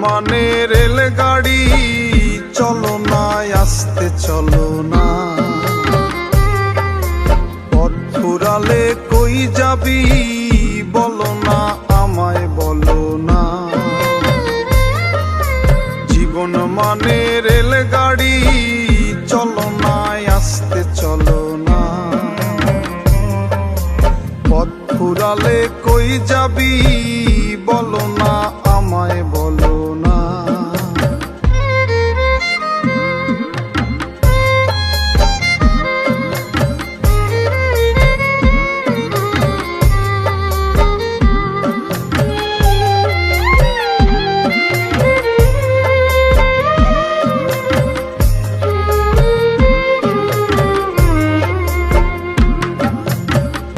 মানে রেলগাড়ি, চলো না আস্তে চলো না। পথ ফুরালে কই যাবি বলো না, আমায় বলো না। জীবন মানে রেলগাড়ি, চলো না আস্তে চলো না। পথ ফুরালে কই যাবি বলো না, আমায় বলো না।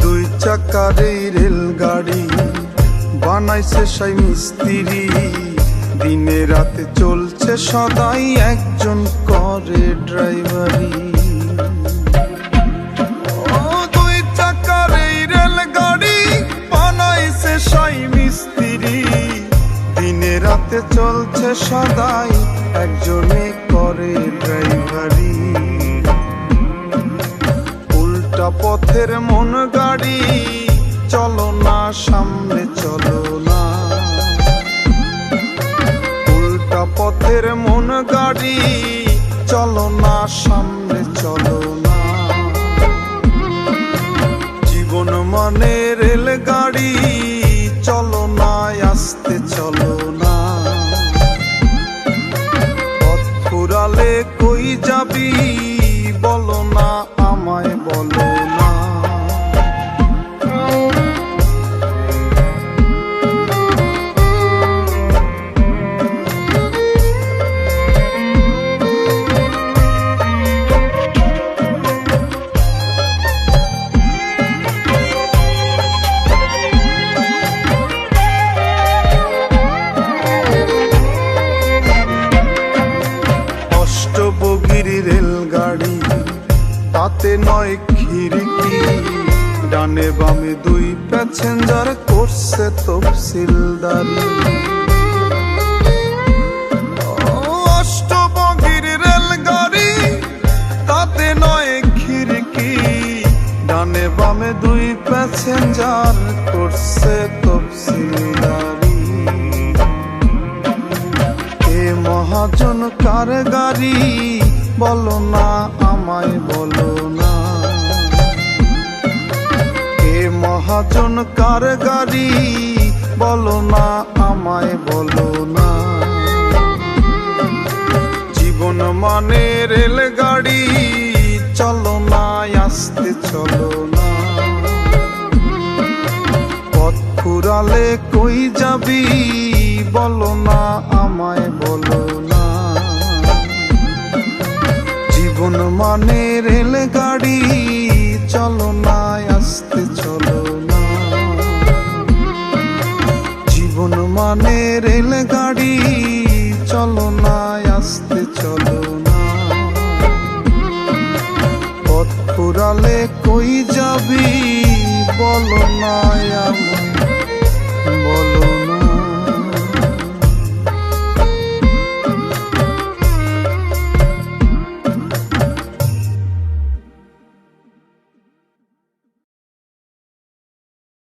দুই চাকার এই রেলগাড়ি বানাইছে সেই মিস্ত্রি, দিনে রাতে চলছে সদাই একজন করে ড্রাইভারি। দুই চাকার এই রেলগাড়ি বানাইছে সেই মিস্ত্রি, দিনে রাতে চলছে সদাই একজনে করে ড্রাইভারি। উল্টা পথের মন গাড়ি, চলো না সামনে চলো না। উল্টা পথের মন গাড়ি, চলো না সামনে চলো না। জীবন মানে রেলগাড়ি, চলো না আস্তে চলো না। পথ ফুরালে কই যাবি বলো না, আমায় বলো না। অষ্টবগির রেলগাড়ি, তাতে নয় খিড়কি, ডানে বামে দুই প্যাসেঞ্জার করছে তফসিলদারি। অষ্টবগির রেলগাড়ি, তাতে নয় খিড়কি, ডানে বামে দুই প্যাসেঞ্জার করছে তফসিলদারি। এ মহাজন কার গাড়ি বলো না, আমায় বলো না। এ মহাজন কার গাড়ি বলো না, আমায় বলো না। জীবন মানে রেলগাড়ি, চলো না আস্তে চলো না। পথ ফুরালে কই যাবি বলো না, আমায় বলো না। জীবন মানে রেলগাড়ি, চলো না আস্তে চলো না। জীবন মানে রেলগাড়ি, চলো না আস্তে চলো না। পথ ফুরালে কই যাবি বলো না, আমায় বলো।